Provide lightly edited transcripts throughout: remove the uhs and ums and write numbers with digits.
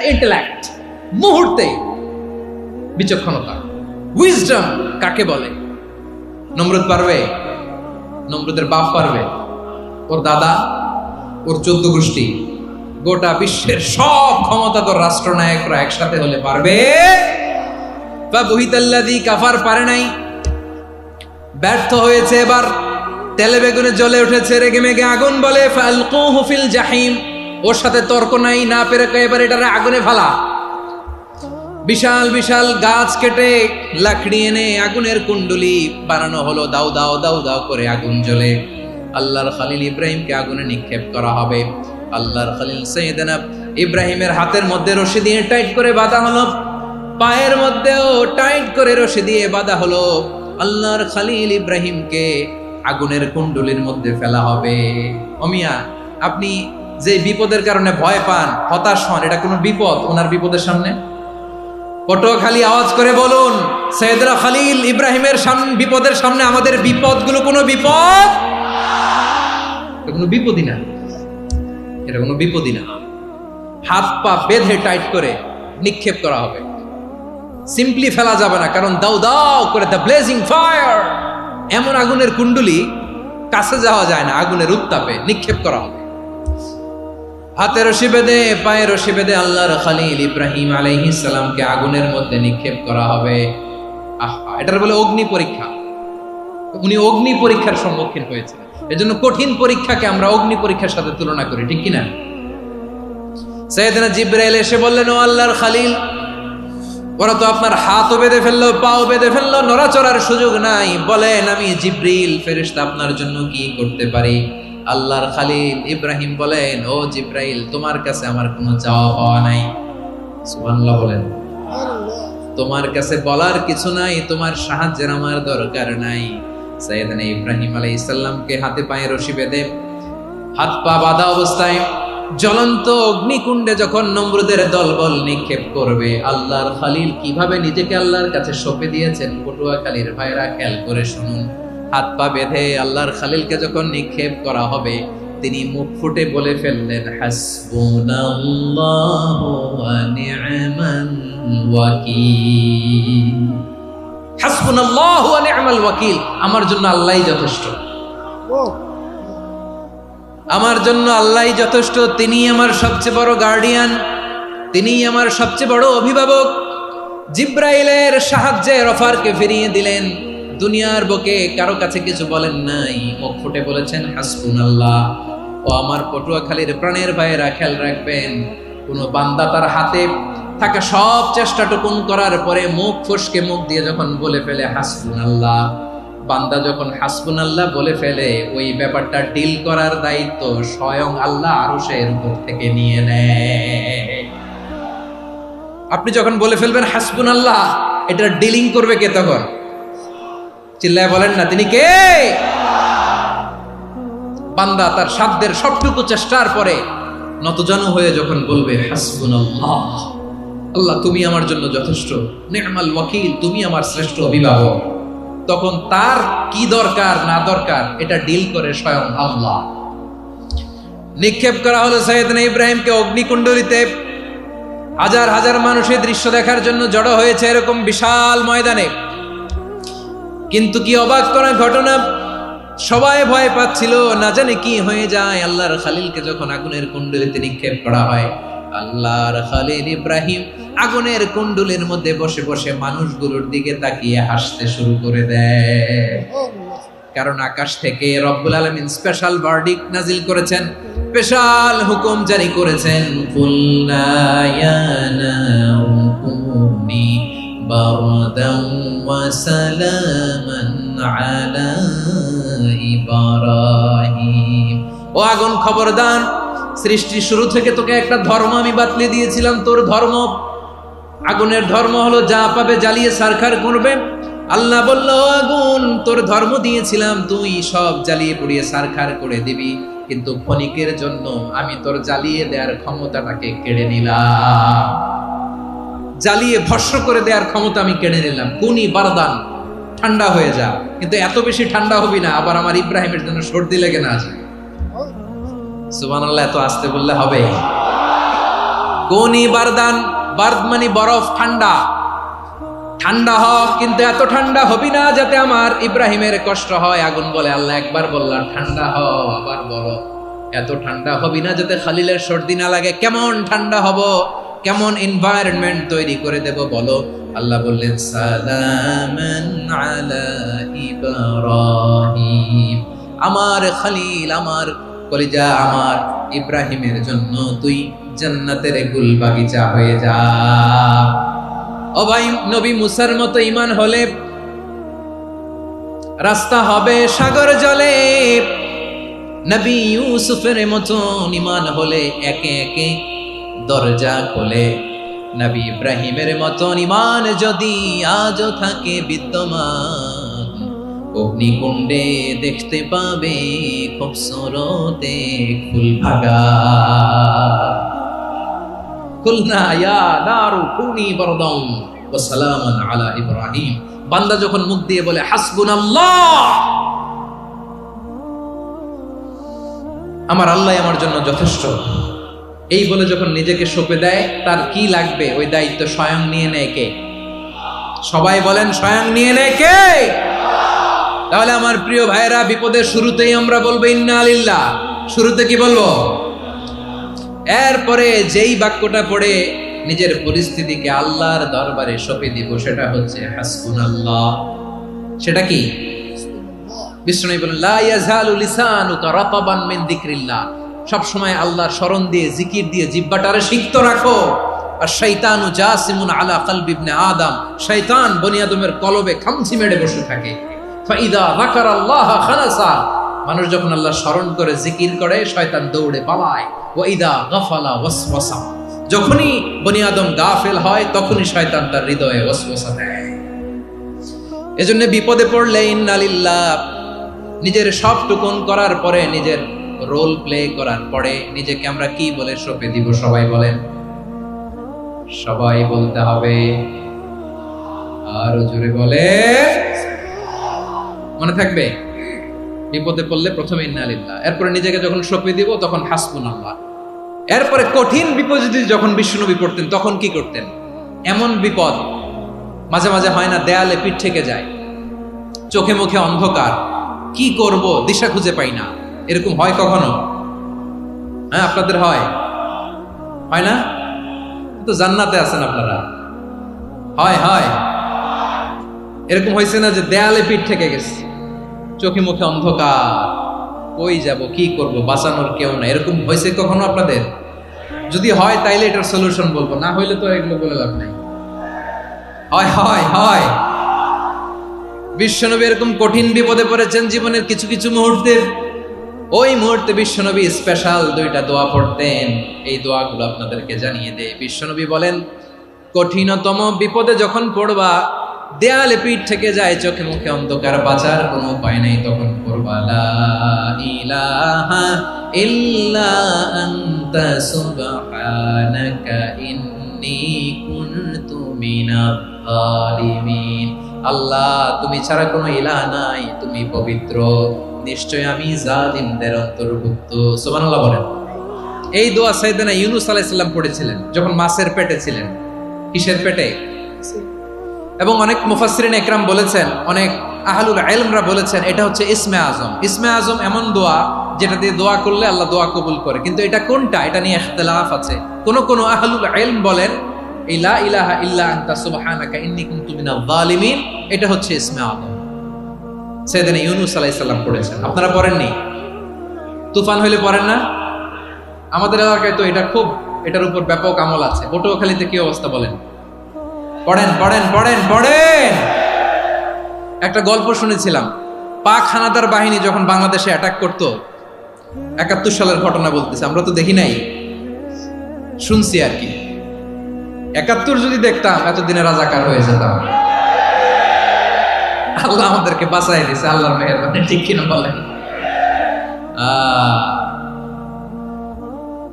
Intellect, মুহূর্তে বিচক্ষণতা, wisdom কাকে বলে? নমরুদ পারবে? নমরুদের বাপ পারবে? ওর দাদা, ওর 14 গোষ্ঠী, গোটা বিশ্বের সব ক্ষমতাধর রাষ্ট্রনায়করা একসাথে হলে পারবে? ফাবুহিতাল্লাযী কাফার, পারে নাই, ব্যর্থ হয়েছে। এবার তেলে বেগুনে জ্বলে উঠেছে, রেগে মেগে আগুন বলে ফালকুহু ফিল জাহিম। ওর সাথে তর্ক নাই, না পেরে এবার এটারে আগুনে ফেলা। বিশাল বিশাল গাছ কেটে লাকড়ি এনে আগুনের কুণ্ডলি বানানো হলো, দাও দাও দাও দাও করে আগুন জ্বলে। আল্লাহর খলিল ইব্রাহিমকে আগুনে নিক্ষেপ করা হবে। আল্লাহর খলিল সাইয়েদনা ইব্রাহিমের হাতের মধ্যে রশি দিয়ে টাইট করে বাঁধা হলো, পায়ের মধ্যেও টাইট করে রশি দিয়ে বাঁধা হলো। আল্লাহর খলিল ইব্রাহিমকে আগুনের কুণ্ডলির মধ্যে ফেলা হবে। অমিয়া, আপনি যে বিপদের কারণে ভয় পান, হতাশ হন, এটা কোনো বিপদ ওনার বিপদের সামনে? পটুয়াখালী আওয়াজ করে বলুন, সাইয়েদনা খলিল ইব্রাহিমের বিপদের সামনে আমাদের বিপদগুলো কোনো বিপদ? এটা কোনো বিপদই না, এটা কোনো বিপদই না। হাত পা বেঁধে টাইট করে নিক্ষেপ করা হবে, সিম্পলি ফেলা যাবে না, কারণ দাও দাও করে দ্য ব্লেজিং ফায়ার, এমন আগুনের কুণ্ডলি কাছে যাওয়া যায় না, আগুনের উত্তাপে নিক্ষেপ করা হবে। হাতে রশি বেঁধে, পায়ে রশি বেঁধে আল্লাহর খলিল ইব্রাহিম আলাইহিস সালামকে আগুনের মধ্যে নিক্ষেপ করা হবে। আহা, এটার বলে অগ্নি পরীক্ষা। উনি অগ্নি পরীক্ষার সম্মুখীন হয়েছিলেন, এজন্য কঠিন পরীক্ষাকে আমরা অগ্নি পরীক্ষার সাথে তুলনা করি, ঠিক কিনা? সাইয়েদনা জিবরাইল এসে বললেন, ও আল্লাহর খলিল, ওরা তো আপনার হাতও বেঁধে ফেললো, পাও বেঁধে ফেললো, নড়াচড়ার সুযোগ নাই, বলেন আমি জিবরিল ফেরেশতা আপনার জন্য কি করতে পারি? আল্লাহর খলিল ইব্রাহিম বলেন, ও জিবরাইল, তোমার কাছে আমার কোনো চাওয়া পাওয়া নাই। সুবহানাল্লাহ বলেন। তোমার কাছে বলার কিছু নাই, তোমার সাহায্যের আমার দরকার নাই। সাইয়েদনা ইব্রাহিম আলাইহিস সালামকে হাতে পায়ে রশি বেঁধে, হাত পা বাঁধা অবস্থায় জ্বলন্ত অগ্নিকুণ্ডে যখন নমরুদের দলবল নিক্ষেপ করবে, আল্লাহর খলিল কিভাবে নিজেকে আল্লাহর কাছে সঁপে দিয়েছেন, পটুয়াখালীর ভাইরা খেয়াল করে শুনুন। হাত পা বেঁধে আল্লাহর খলিলকে যখন নিক্ষেপ করা হবে, তিনি মুখ ফুটে বলে ফেললেন, হাসবুনাল্লাহু ওয়া নি'মাল ওয়াকিল। হাসবুনাল্লাহু ওয়া নি'মাল ওয়াকিল, আমার জন্য আল্লাহই যথেষ্ট, আমার জন্য আল্লাহই যথেষ্ট। তিনি আমার সবচেয়ে বড় গার্ডিয়ান, তিনি আমার সবচেয়ে বড় অভিভাবক। জিব্রাইলের সাহায্যে অফারকে ফিরিয়ে দিলেন, দুনিয়ার বুকে কারো কাছে কিছু বলেন নাই, মুখ ফুটে বলেছেন হাসবুনাল্লাহ। ও আমার পটুয়াখালীর প্রাণের ভাইয়েরা, খেয়াল রাখবেন, কোন বান্দা তার হাতে থাকা সব চেষ্টাটুকুন করার পরে মুখ ফসকে মুখ দিয়ে যখন বলে ফেলে হাসবুনাল্লাহ, বান্দা যখন হাসবুনাল্লাহ বলে ফেলে, ওই ব্যাপারটা ডিল করার দায়িত্ব স্বয়ং আল্লাহ আরশের উপর থেকে নিয়ে নেয়। আপনি যখন বলে ফেলবেন হাসবুনাল্লাহ, এটা ডিলিং করবে কে তখন? চিল্লায় বলেন না, তিনি কে? বান্দা তার সাধ্যের সবটুকু চেষ্টার পরে নতজানু হয়ে যখন বলবে হাসবুনাল্লাহ, আল্লাহ তুমি আমার জন্য যথেষ্ট, নি'মাল ওয়াকিল, তুমি আমার শ্রেষ্ঠ অভিভাবক, তখন তার কি দরকার না দরকার এটা ডিল করে স্বয়ং আল্লাহ। নিক্ষেপ করা হলো সাইয়েদনা ইব্রাহিমকে অগ্নিকুণ্ডলিতে। হাজার হাজার মানুষের দৃশ্য দেখার জন্য জড়ো হয়েছে এরকম বিশাল ময়দানে। কিন্তু কি অবাক করা ঘটনা, সবাই ভয় পাচ্ছিল, না জানে কি হয়ে যায়। আল্লাহর খলিলকে যখন আগুনের কুণ্ডলিতে নিক্ষেপ করা হয়, আল্লাহর খলিল ইব্রাহিম আগুনের কুণ্ডলের মধ্যে বসে বসে মানুষগুলোর দিকে তাকিয়ে হাসতে শুরু করে দেয়। কারণ আকাশ থেকে রব্বুল আলামিন স্পেশাল ভার্ডিক্ট নাজিল করেছেন, স্পেশাল হুকুম জারি করেছেন, কুল্লা ইয়া নারু কুনি বারদান ওয়া সালামান আলা ইব্রাহিম। ও আগুন, খবরদার, সৃষ্টির শুরু থেকে তোকে একটা ধর্ম আমি বাতলে দিয়েছিলাম, তোর ধর্ম, আগুনের ধর্ম হলো যা পাবে জ্বালিয়ে সারখার করবে। আল্লাহ বলল, আগুন, তোর ধর্ম দিয়েছিলাম, তুই সব জ্বালিয়ে পুড়িয়ে সারখার করে দিবি, কিন্তু ক্ষণিকের জন্য আমি তোর জ্বালিয়ে দেওয়ার ক্ষমতাটাকে কেড়ে নিলাম, জ্বালিয়ে ভস্ম করে দেওয়ার ক্ষমতা আমি কেড়ে নিলাম। কুনি বারদান, ঠান্ডা হয়ে যা, কিন্তু এত বেশি ঠান্ডা হবি না আবার আমার ইব্রাহিমের জন্য সর্দি লেগে না যায়। সুবহানাল্লাহ, এত আসতে বললে হবে? কোনি বারদান, বার্দ মানে বরফ, ঠান্ডা। ঠান্ডা হ, কিন্তু এত ঠান্ডা হবি না যাতে আমার ইব্রাহিমের কষ্ট হয়। আগুন বলে, আল্লাহ একবার বললাম ঠান্ডা হ, আবার বলো এত ঠান্ডা হবি না যাতে খালিলের সর্দি না লাগে। কেমন ঠান্ডা হব, কেমন এনভায়রনমেন্ট তৈরি করে দেব বলো। আল্লাহ বললেন সালামান আলা ইব্রাহিম, আমার খলিল, আমার কলিজা, আমার ইব্রাহিমের জন্য তুই জান্নাতের গুল বাগিচা হয়ে যা। ও ভাই, নবী মুসার মতো ঈমান হলে রাস্তা হবে সাগর জলে, নবী ইউসুফের মতো ঈমান হলে একে একে দরজা খোলে। নবী ইব্রাহিমের মতো ঈমান যদি আজও থাকে বিদ্যমান, অগ্নিকুণ্ডে দেখতে পাবে খুবসুরতে ফুল ভাগা। কুলনা ইয়া নারু কুনি বারদান ওয়া সালামান আলা ইব্রাহিম। বান্দা যখন মুখ দিয়ে বলে হাসবুনাল্লাহ, আমার আল্লাহ আমার জন্য যথেষ্ট, এই বলে যখন নিজেকে সঁপে দেয়, তার কি লাগবে ওই দায়িত্ব স্বয়ং নিয়ে নেয় কে? সবাই বলেন, স্বয়ং নিয়ে নেয় কে? তাহলে আমার প্রিয় ভাইরা, বিপদের শুরুতেই আমরা বলবো ইন্না লিল্লাহ। শুরুতে কি বলবো? এরপরে যেই বাক্যটা পড়ে নিজের পরিস্থিতিকে আল্লাহর দরবারে সঁপে দিব, সেটা হচ্ছে হাসবুনাল্লাহ। সেটা কি? বিষ্ণু বলেন লা ইয়াজালু লিসানুকা রাতাবান মিন যিকরিল্লাহ, সব সময় আল্লাহর স্মরণ দিয়ে, জিকির দিয়ে জিহ্বাটারে সিক্ত রাখো। আর শয়তানু জাসিমুন আলা কলবি ইবনে আদম, শয়তান বনি আদমের কলবে খামচি মেরে বসে থাকে। ফাইদা যাকারাল্লাহ খানাসা, মানুষ যখন আল্লাহ স্মরণ করে, জিকির করে, শয়তান দৌড়ে পালায়। ওয়া ইদা গাফালা ওয়াসওয়াসা, যখনই বনি আদম গাফেল হয় তখনই শয়তান তার হৃদয়ে ওয়াসওয়াসা দেয়। এজন্য বিপদে পড়লে ইন্না লিল্লাহ, নিজের সব টুকুন করার পরে, নিজের রোল প্লে করার পরে নিজেকে আমরা কি বলে সঁপে দিব? সবাই বলেন, সবাই বলতে হবে, আরো জোরে বলে, মনে থাকবে। বিপদে পড়লে প্রথমে ইন্না লিল্লাহ, এরপরে নিজেকে যখন সঁপে দিব তখন হাসবুনাল্লাহ। এরপরে কঠিন বিপদে যখন বিশ্বনবী পড়তেন তখন কি করতেন? এমন বিপদ মাঝে মাঝে হয় না, দেয়ালে পিঠ থেকে যায়, চোখে মুখে অন্ধকার, কি করব দিশা খুঁজে পাই না, এরকম হয় কখনো? হ্যাঁ, আপনাদের হয়? হয় না? তো জান্নাতে আছেন আপনারা। হয় হয় এরকম হয়েছে না যে দেয়ালে পিঠ থেকে গেছে, চোখে মুখে অন্ধকার, কই যাব, কি করব, বাঁচানোর কেউ না, এরকম হয়েছে কখনো আপনাদের? যদি হয় তাইলে এটার সলিউশন বলবো, না হইলে তো এগুলো বলে লাভ নাই। হয় হয় হয় বিশ্বনবী এরকম কঠিন বিপদে পড়েছেন জীবনের কিছু কিছু মুহূর্তে। ওই মুহূর্তে বিশ্বনবী স্পেশাল দুইটা দোয়া পড়তেন। এই দোয়াগুলো আপনাদেরকে জানিয়ে দেয়। বিশ্বনবী বলেন, কঠিনতম বিপদে যখন পড়বা, দেয়ালে পিঠ থেকে যায়, চোখে মুখে অন্ধকার, বাঁচার কোনো উপায় নাই, তখন পড়বা লা ইলাহা ইল্লা আনতা সুবহানাকা ইন্নী কুনতু মিনাজ জালিমিন। আল্লাহ, তুমি ছাড়া কোনো ইলাহ নাই, তুমি পবিত্র, নিশ্চয় আমি জালিমদের অন্তর্ভুক্ত। সুবহানাল্লাহ বলেন। এই দোয়া সাইয়েদনা ইউনূস আলাইহিস সালাম পড়েছিলেন যখন মাছের পেটে ছিলেন। কিসের পেটে? এবং অনেক মুফাসসিরিন ইকরাম বলেছেন, অনেক আহলুল ইলমরা বলেছেন, এটা হচ্ছে ইসমে আজম। ইসমে আজম এমন দোয়া যেটা দিয়ে দোয়া করলে আল্লাহ দোয়া কবুল করে, কিন্তু এটা কোনটা, এটা নিয়ে ইখতিলাফ আছে। কোন আহলুল ইলম বলেন এই লা ইলাহা ইল্লা আনতা সুবহানাকা ইন্নী কুনতু মিনাজ জালিমিন, এটা হচ্ছে ইসমে আজম। সাইয়েদনা ইউনূস আলাইহিস সালাম পড়েছেন। আপনারা পড়েননি? তুফান হইলে পড়েন না? আমাদের এলাকায় তো এটা খুব, এটার উপর ব্যাপক আমল আছে। পটুয়াখালীতে কি অবস্থা বলেন? পড়েন পড়েন পড়েন পড়েন। একটা গল্প শুনেছিলাম, পাক হানাদার বাহিনী যখন বাংলাদেশে অ্যাটাক করতো, ৭১ সালের ঘটনা বলতেছে, আমরা তো দেখি নাই, শুনছি আর কি। ৭১ যদি দেখতাম এতদিনে রাজাকার হয়ে যেতাম। আল্লাহ আমাদেরকে বাঁচাই দিয়েছে, আল্লাহর মেহেরবানি, ঠিক কিনা বলেন?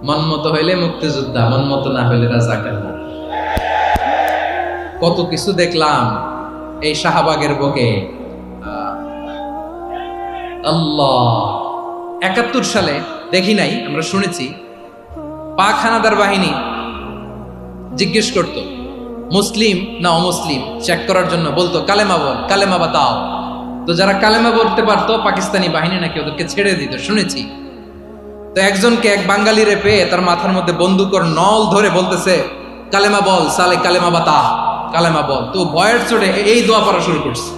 মন মতো হইলে মুক্তিযোদ্ধা, মন মতো না হইলে রাজাকার। কত কিছু দেখলাম এই শাহবাগের বুকে। আল্লাহ, ৭১ সালে দেখি নাই, আমরা শুনেছি পাক হানাদার বাহিনী জিজ্ঞেস করতো মুসলিম না অমুসলিম চেক করার জন্য, বলতো কালেমা বল, কালেমা বাতাও। তো যারা কালেমা বলতে পারতো পাকিস্তানি বাহিনী নাকি ওদেরকে ছেড়ে দিত, শুনেছি। তো একজনকে এক বাঙালিরে পেয়ে তার মাথার মধ্যে বন্দুকর নল ধরে বলতেছে কালেমা বল সালে, কালেমা বাতা, কালেমা বল। তো ভয়ের চড়ে এই দোয়া পড়া শুরু করছে।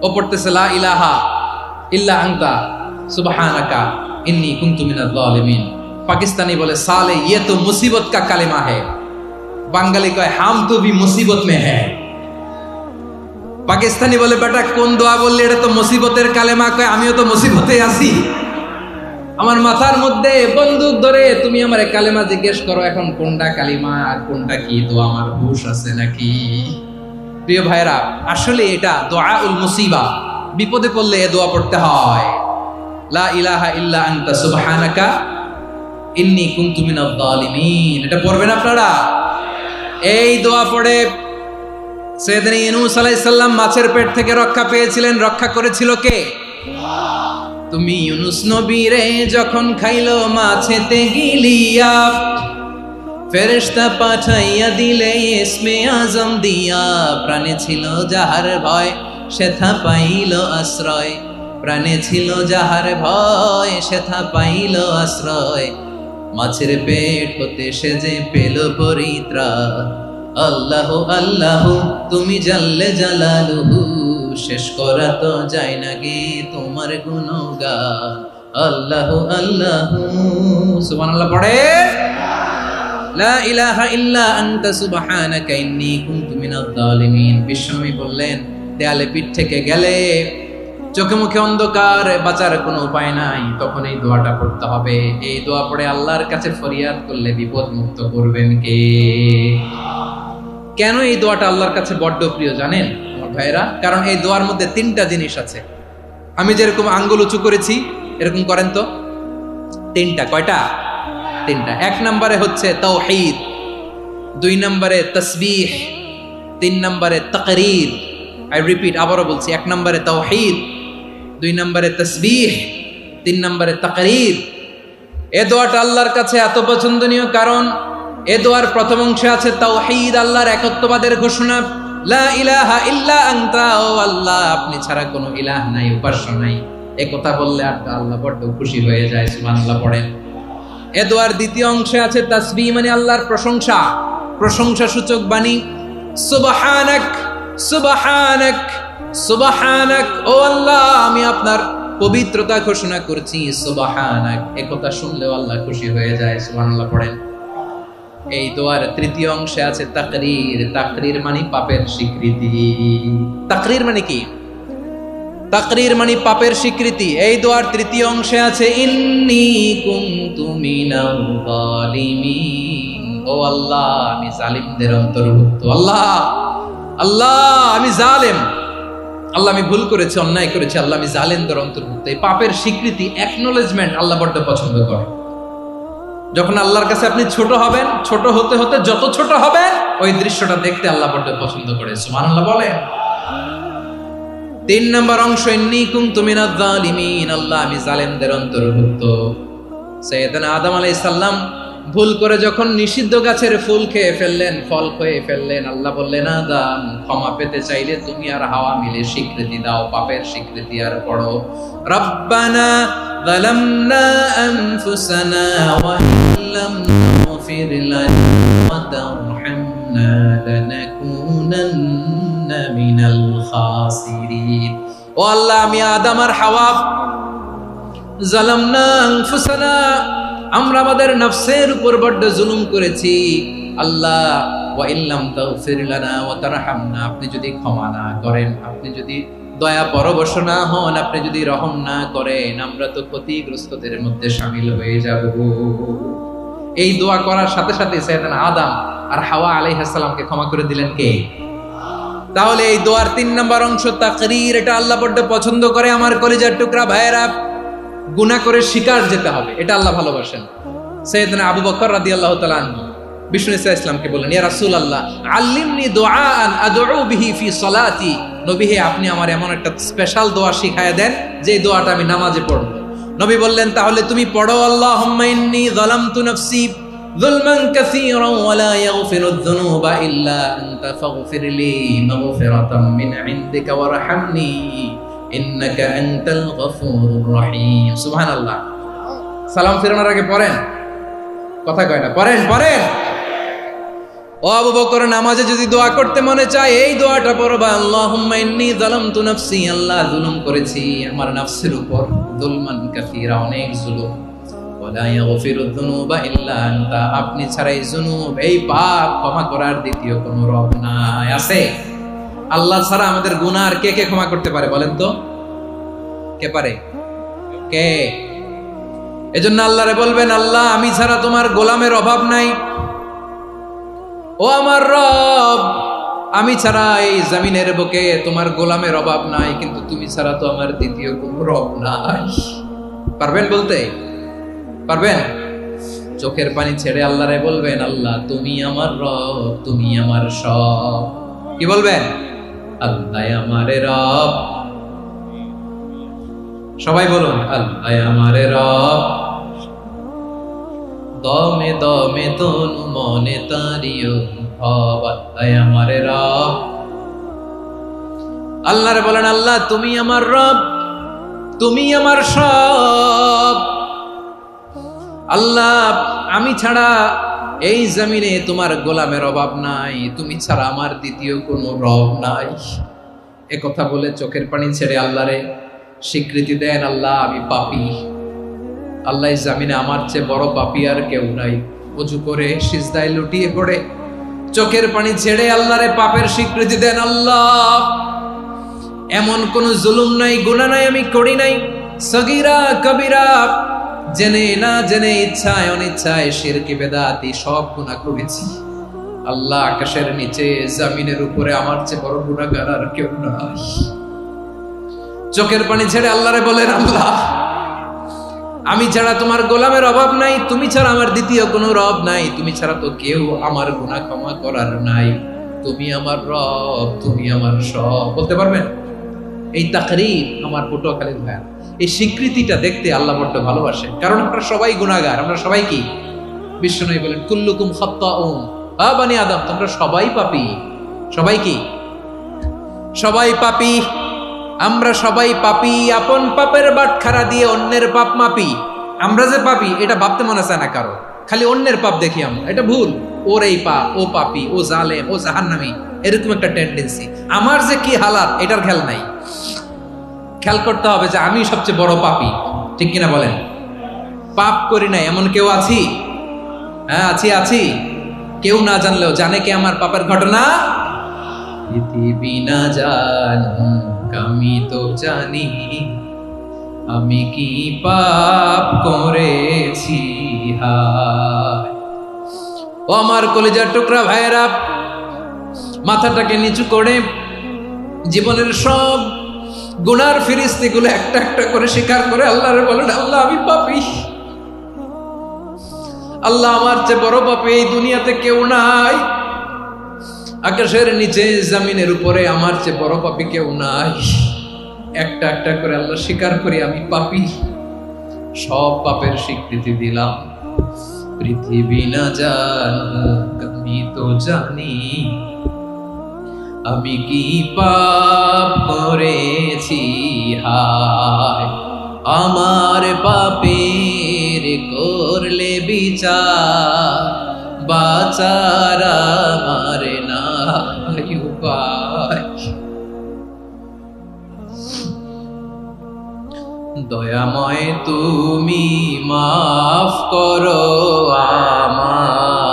ও পড়তেছে লা ইলাহা ইল্লা আনতা সুবহানাকা ইন্নী কুনতু মিনাজ জালিমিন। পাকিস্তানি বলে সালে ये तो मुसीबत का কালেমা है। বাঙালি কয় হাম তো ভি মুসিবত মে হ্যায়। পাকিস্তানি বলে বেটা কোন দোয়া বললে, এটা তো মুসিবতের কালেমা। কয় আমিও তো মুসিবতে আছি, আমার মাথার মধ্যে বন্দুক ধরে তুমি আমারে কালেমা জিজ্ঞেস করো, এখন কোনটা কালিমা আর কোনটা কি দোয়া, আমার হুশ আছে নাকি? প্রিয় ভাইরা, আসলে এটা দোয়াউল মুসিবা, বিপদে পড়লে এ দোয়া পড়তে হয়। লা ইলাহা ইল্লা আনতা সুবহানাকা ইন্নী কুনতু মিনাজ জালিমিন। এটা পড়বেন আপনারা। এই দোয়া পড়ে সাইয়েদনা ইউনূস আলাইহিস সালাম মাছের পেট থেকে রক্ষা পেয়েছিলেন। রক্ষা করেছিল কে? তুমি ইউনূস নবীরে যখন খাইলো মাছেতে গিলিয়া, ফেরেশতা পাঠাইয়া দিলে ইসমে আজম দিয়া। প্রাণে ছিল যাহার ভয় সেথা পাইল আশ্রয়, প্রাণে ছিল যাহার ভয় সেথা পাইল আশ্রয়। মাছের পেট হতে সে যে পেল পরিত্রাণ। আল্লাহ আল্লাহ তুমি জাল্লে জালালুহু, শেষ করা তো যায় না গে তোমার গুণগান। আল্লাহ আল্লাহ সুবহানাল্লাহ পড়ে। লা ইলাহা ইল্লা আনতা সুবহানাকা ইন্নী কুনতু মিনাজ জালিমিন। বিশ্বনবী বললেন দেয়ালে পিঠ থেকে গেলে, চোখে মুখে অন্ধকার, বাঁচার কোনো উপায় নাই, তখন এই দোয়াটা পড়তে হবে। এই দোয়া পড়ে আল্লাহর কাছে ফরিয়াদ করলে বিপদ মুক্ত করবেন কে? কেন এই দোয়াটা আল্লাহর কাছে বড্ড প্রিয় জানেন আমার ভাইরা? কারণ এই দোয়ার মধ্যে তিনটা জিনিস আছে। আমি যেরকম আঙ্গুল উঁচু করেছি এরকম করেন তো। তিনটা। কয়টা? তিনটা। এক নম্বরে হচ্ছে তাওহীদ, দুই নম্বরে তাসবিহ, তিন নম্বরে তাকরীর। আই রিপিট, আবারও বলছি, এক নম্বরে তাওহীদ, দুই নম্বরে তাসবিহ, তিন নম্বরে তাকরীর। এ দোয়াটা আল্লাহর কাছে এত পছন্দনীয় কারণ এ দোয়ার প্রথম অংশে আছে তাওহীদ, আল্লাহর একত্ববাদের ঘোষণা। লা ইলাহা ইল্লা আনতা, ও আল্লাহ আপনি ছাড়া কোনো ইলাহ নাই, উপাস্য নাই। এই কথা বললে আর আল্লাহ বড় খুশি হয়ে যায়। সুবহানাল্লাহ পড়েন। এ দোয়ার দ্বিতীয় অংশে আছে তাসবিহ, মানে আল্লাহর প্রশংসা, প্রশংসা সূচক বাণী। সুবহানাক সুবহানাক সুবহানাক, ও আল্লাহ আমি আপনার পবিত্রতা ঘোষণা করছি। সুবহানাক, এই কথা শুনলেও আল্লাহ খুশি হয়ে যায়। সুবহানাল্লাহ পড়েন। এই দোয়ার তৃতীয় অংশে আছে তাকরীর, তাকরীর মানে পাপের স্বীকৃতি। তাকরীর মানে কি? তাকরীর মানে পাপের স্বীকৃতি। এই দোয়ার তৃতীয় অংশে আছে ইন্নী কুনতু মিনাল জালিমিন, ও আল্লাহ আমি জালিমদের অন্তর্ভুক্ত। আল্লাহ আল্লাহ আমি জালেম, আল্লাহ আমি ভুল করেছি, অন্যায় করেছি, আল্লাহ আমি জালেমদের অন্তর্ভুক্ত। এই পাপের স্বীকৃতি, অ্যাকনোলেজমেন্ট আল্লাহ বড্ড পছন্দ করে। যখন আল্লাহর কাছে আপনি ছোট হবেন, ছোট হতে হতে যত ছোট হবেন ওই দৃশ্যটা দেখতে আল্লাহ বড্ড পছন্দ করে। সুবহানাল্লাহ বলেন। তিন নম্বর অংশ ইন্নী কুনতু মিনাজ জালিমিন, আল্লাহ আমি জালেমদের অন্তর্ভুক্ত। সাইয়েদনা আদম আলাইহিস সালাম ভুল করে যখন নিষিদ্ধ গাছের ফুল খেয়ে ফেললেন, ফল খেয়ে ফেললেন, আল্লাহ বললেন আদম ক্ষমা পেতে চাইলে তুমি আর হাওয়া মিলে স্বীকৃতি দাও, পাপের স্বীকৃতি আর পড়ো রব্বানা যালামনা আনফুসানা ওয়া ইল্লাম তাগফির লানা ওয়া তারহামনা লানাকুনান্না মিনাল খাসিরিন। ও আল্লাহ আমি আদম আর হাওয়া যালামনা আনফুসানা, আমরা আমাদের নফসের উপর বড্ড জুলুম করেছি। আল্লাহ ওয়া ইল্লাম তাগফির লানা ওয়া তারহামনা, আপনি যদি ক্ষমা না করেন, আপনি যদি দয়া পরবশ না হন, আপনি যদি রহম না করেন, আমরা তো ক্ষতিগ্রস্তদের মধ্যে শামিল হয়ে যাব। এই দোয়া করার সাথে সাথে সাইয়েদনা আদম আর হাওয়া আলাইহিস সালামকে ক্ষমা করে দিলেন কে? তাহলে এই দোয়ার তিন নম্বর অংশ তাকরীর, এটা আল্লাহ বড্ড পছন্দ করে। আমার কলিজার টুকরা ভাইয়েরা, গুনাহ করে শিকার যেতে হবে, এটা আল্লাহ ভালোবাসেন। সাইয়েদনা আবু বকর রাদিয়াল্লাহু তাআলা আনহু বিষ্ণু ইসা ইসলামকে বললেন ইয়া রাসূলুল্লাহ আল্লিমনি দুআআন আদউ বিহি ফি সালাতি, নবী হে আপনি আমার এমন একটা স্পেশাল দোয়া শিখায়া দেন যে দোয়াটা আমি নামাজে পড়ব। নবী বললেন তাহলে তুমি পড়ো আল্লাহুম্মা ইন্নী যালামতু নাফসি যুলমান কাসীরান ওয়া লা ইয়াগফিরুয যুনুবা ইল্লা আনতা ফাগফির লি মাগফিরাতাম মিন ইনদিকা ওয়ারহামনি ইন্নাকা আনতাল গফুরুর রহিম। সুবহানাল্লাহ। সালাম ফিরানোর আগে পড়েন, কথা কয় না, পড়েন পড়েন। ও আবু বকর, নামাজে যদি দোয়া করতে মনে চায় এই দোয়াটা পড়বা, আল্লাহুম্মা ইন্নী যালামতু নাফসি, আল্লাহ জুলুম করেছি আমার নফসের উপর, যুলমান কাসীরা, অনেক জুলুম, ওয়া লা ইয়াগফিরুয যুনুবা ইল্লা আনতা, আপনি ছাড়া এই জুনুব, এই পাপ ক্ষমা করার দ্বিতীয় কোনো রব নাই। আছে? আল্লাহ ছাড়া আমাদের গুনাহ আর কে কে ক্ষমা করতে পারে বলেন তো? কে পারে? কে? এজন্য আল্লাহরে বলবেন, আল্লাহ আমি ছাড়া তোমার গোলামের অভাব নাই, ও আমার রব, আমি ছাড়া এই জমিনের বুকে তোমার গোলামের অভাব নাই, কিন্তু তুমি ছাড়া তো আমার দ্বিতীয় কোনো রব নাই। পারবেন বলতে? পারবেন? চোখের পানি ছেড়ে আল্লাহরে বলবেন, আল্লাহ তুমি আমার রব, তুমি আমার সব। কি বলবেন? আল্লাহ আমারে রব। সবাই বলুন, আল্লাহ আমারে রব, দমে দমে তনু মনে তারিও ভাব, আল্লাহ আমারে রব। আল্লাহরে বলেন, আল্লাহ তুমি আমার রব, তুমি আমার সব। আল্লাহ আমি ছাড়া এই জমিনে তোমার গোলামের অভাব নাই, তুমি ছাড়া আমার দ্বিতীয় কোনো রব নাই। এ কথা বলে চোখের পানি ছেড়ে আল্লাহরে স্বীকৃতি দেন, আল্লাহ আমি পাপী, আল্লাহ জামিনে আমার চেয়ে বড় পাপী আর কেউ নাই। ওযু করে সিজদায় লুটিয়ে পড়ে চোখের পানি ছেড়ে আল্লাহরে পাপের স্বীকৃতি দেন, আল্লাহ এমন কোন জুলুম নাই, গুনাহ নাই আমি করি নাই, সগীরা কবিরা, জেনে না জেনে, ইচ্ছায় অনিচ্ছায়, শিরকি বেদাতি সব গুনাহ করেছি। আল্লাহ আকাশের নিচে জমিনের উপরে আমার চেয়ে বড় গুনাহগার আর কেউ নাই। চোখের পানি ছেড়ে আল্লাহরে বলেন, আল্লাহ আমি ছাড়া তোমার গোলামের অভাব নাই, তুমি ছাড়া আমার দ্বিতীয় কোনো রব নাই, তুমি ছাড়া তো কেউ আমার গুনাহ ক্ষমা করার নাই, তুমি আমার রব, তুমি আমার সব। বলতে পারবেন? এই তাকরীর আমার পটুয়াখালীর ভাইয়া, এই স্বীকৃতিটা দেখতে আল্লাহ বড্ড ভালোবাসে, কারণ আমরা সবাই গুনাহগার, আমরা সবাই কি? বিশ্বনবী বলেন, কুল্লুকুম খাত্তাউন, আ বানি আদম, তোমরা সবাই পাপী। সবাই কি? সবাই পাপী। আমরা সবাই পাপী, আপন পাপের বাটখারা দিয়ে অন্যের পাপ মাপি। আমরা যে পাপী এটা ভাবতে মনে চায় না কারো, খালি অন্যের পাপ দেখি আমরা, এটা ভুল। ওর এই পাপ, ও পাপী, ও জালেম, ও জাহান্নামী, এরকম একটা টেন্ডেন্সি। আমার যে কি হালাত এটার খেয়াল নাই। খেয়াল করতে হবে যে আমি সবচেয়ে বড় পাপী, ঠিক কিনা বলেন? পাপ করি নাই এমন কেউ আছি? হ্যাঁ আছি, আছি। কেউ না জানলেও জানে কে আমার পাপের ঘটনা? পৃথিবী না জানুক আমি তো জানি, আমি কি পাপ করেছি। হায় ও আমার কলিজার টুকরা ভাইয়েরা, মাথাটাকে নিচু করে জীবনের সব গুনার ফিরিস্তিগুলো একটা একটা করে স্বীকার করে আল্লাহরে বলেন, আল্লাহ আমি পাপী, আল্লাহ আমার চেয়ে বড় পাপী এই দুনিয়াতে কেউ নাই, আকাশের নিচে জমিনের উপরে আমার চেয়ে বড় পাপী কেউ নাই। একটা একটা করে আল্লাহ স্বীকার করি আমি পাপী, সব পাপের স্বীকৃতি দিলাম। পৃথিবী না জানুক আমি তো জানি, আমি কি পাপ করেছি। হায় আমার পাপের করলে বিচার, বাঁচার আমার নাই উপায়। দয়াময় তুমি মাফ করো আমায়,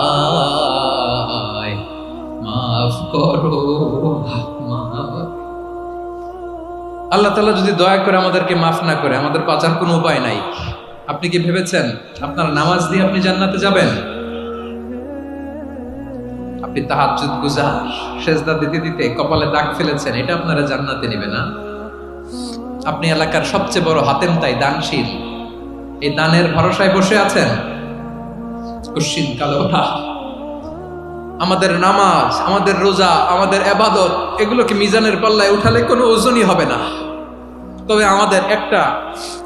মাফ করো আমায়। আল্লাহ তাআলা যদি দয়া করে আমাদেরকে মাফ না করে, আমাদের বাঁচার কোনো উপায় নাই। আপনি কি ভেবেছেন আপনার নামাজ দিয়ে আপনি জান্নাতে যাবেন? আপনি তাহাজ্জুদ গুজার, সেজদা দিতে দিতে কপালে দাগ ফেলেছেন, এটা আপনারা জান্নাতে নেবে না। আপনি এলাকার সবচেয়ে বড় হাতেম তাই দানশীল, এই দানের ভরসায় বসে আছেন, কুশ্চিন কালে ওঠা। আমাদের নামাজ, আমাদের রোজা, আমাদের ইবাদত, এগুলোকে মিজানের পাল্লায় উঠালে কোনো ওজনই হবে না। তবে আমাদের একটা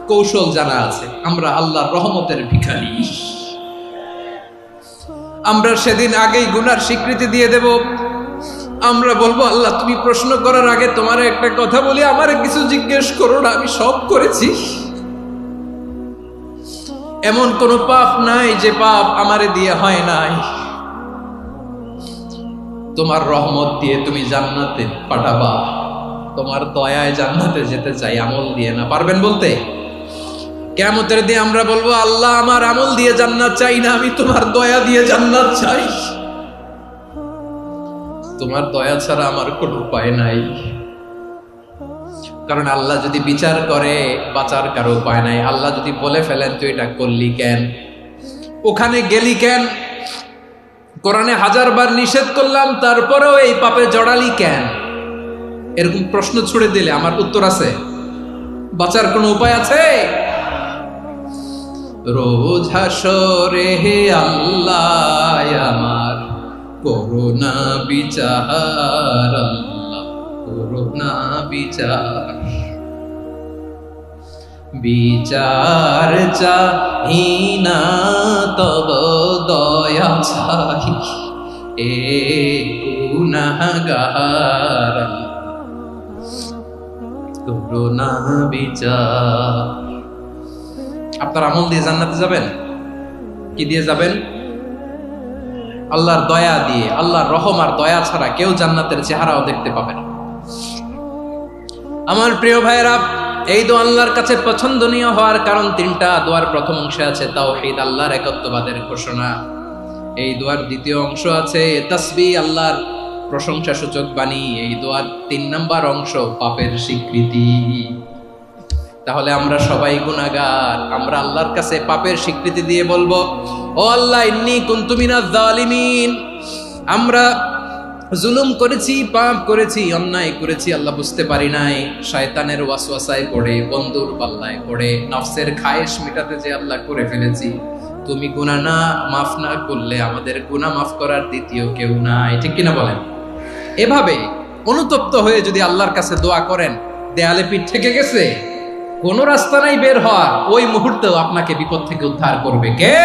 কৌশল জানা আছে, আমরা আল্লাহর রহমতের ভিখারি। আমরা সেদিন আগেই গুনার স্বীকৃতি দিয়ে দেব। আমরা বলবো, আল্লাহ তুমি প্রশ্ন করার আগে তোমার একটা কথা বলি, আমারে কিছু জিজ্ঞেস করো না, আমি সব করেছি। এমন কোন পাপ নাই যে পাপ আমারে দিয়ে হয় নাই। তোমার রহমত দিয়ে তুমি জান্নাতে পাঠাবা, তোমার দয়ায় জান্নাতে যেতে চাই, আমল দিয়ে না। পারবেন বলতে? কিয়ামতের দিন আমরা বলবো, আল্লাহ আমার আমল দিয়ে জান্নাত চাই না, আমি তোমার দয়া দিয়ে জান্নাত চাই। তোমার দয়া ছাড়া আমার কোনো উপায় নাই। কারণ আল্লাহ যদি বিচার করে, বাঁচার কারো উপায় নাই। আল্লাহ যদি বলে ফেলেন তুই এটা করলি কেন, ওখানে গেলি কেন, কোরআনে 1000 বার নিষেধ করলাম তারপরেও এই পাপে জড়ালি কেন, এরকম প্রশ্ন ছুড়ে দিলে আমার উত্তর আছে? বাঁচার কোনো উপায় আছে? রোজ হাসরে হে আল্লাহ আমার করুণা বিচার, আল্লাহ করুণা বিচার। বিচার চাহি না তব দয়া চাই, এ গুনাহগার করুণা বিচার। আপনার আমল দিয়ে জান্নাতে যাবেন? কি দিয়ে যাবেন? আল্লাহর দয়া দিয়ে। আল্লাহর রহম আর দয়া ছাড়া কেউ জান্নাতের চেহারাও দেখতে পাবে না। আমার প্রিয় ভাইরা, এই দোয়া আল্লাহর কাছে পছন্দনীয় হওয়ার কারণ 3টা। দোয়ার প্রথম অংশে আছে তাওহীদ, আল্লাহর একত্ববাদের ঘোষণা। এই দোয়ার দ্বিতীয় অংশ আছে তাসবিহ, আল্লাহর প্রশংসা সূচক বাণী। এই দোয়ার 3 নাম্বার অংশ পাপের স্বীকৃতি। তাহলে আমরা সবাই গুনাহগার। আমরা আল্লাহর কাছে পাপের স্বীকৃতি দিয়ে বলবো, ও আল্লাহ ইন্নী কুনতু মিনাজ জালিমিন, আমরা জুলুম করেছি, পাপ করেছি, অন্যায় করেছি, আল্লাহ বুঝতে পারি নাই, শয়তানের ওয়াসওয়াসায় পড়ে, বন্ধুর পাল্লায় পড়ে, নফসের খায়েশ মেটাতে যে আল্লাহ করে ফেলেছি। তুমি গুনাহ না মাফ না করলে আমাদের গুনাহ মাফ করার দ্বিতীয় কেউ নাই। ঠিক কিনা বলেন? এভাবে অনুতপ্ত হয়ে যদি আল্লাহর কাছে দোয়া করেন, দেয়ালে পিঠ থেকে গেছে, কোন রাস্তা নাই বের হওয়ার, ওই মুহূর্তেও আপনাকে বিপদ থেকে উদ্ধার করবে কে?